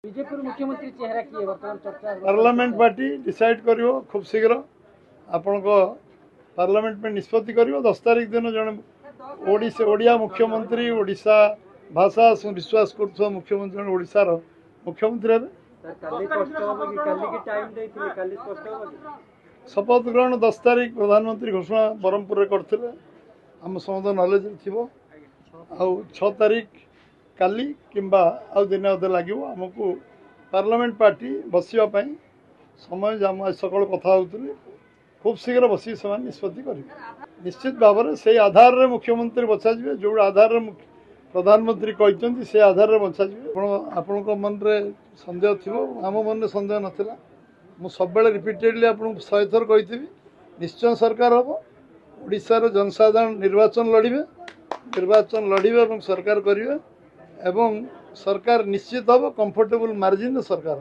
BJP मुख्यमंत्री चेहरा किए वर्तमान चर्चा पार्लियामेंट पार्टी डिसाइड करियो खूब शीघ्र आपण पार्लियामेंट में निष्पत्ति करियो 10 तारीख दिन जन ओडिया मुख्यमंत्री ओडिशा भाषा विश्वास कर मुख्यमंत्री ओडिशार मुख्यमंत्री हे शपथ ग्रहण 10 तारीख प्रधानमंत्री घोषणा ब्रह्मपुर में करते आम समस्त नॉलेज थी 6 तारीख काली किंबा आउ दिन अधे लगे आमको पार्लियामेंट पार्टी बसवाई समय आज सका कथा होती खूब शीघ्र बस निष्पत्ति कर निश्चित भाव में से आधार रे मुख्यमंत्री बछाजे जो आधार रे प्रधानमंत्री कहते से आधार रे बछाजे आपण मन में सन्देह थी आम मन में सन्देह नाला मुझे सब रिपीटेडली आपको 100 थर कही निश्चय सरकार हम ओडिशार जनसाधारण निर्वाचन लड़े और सरकार करेंगे एवं सरकार निश्चित हम कंफर्टेबल मार्जिन सरकार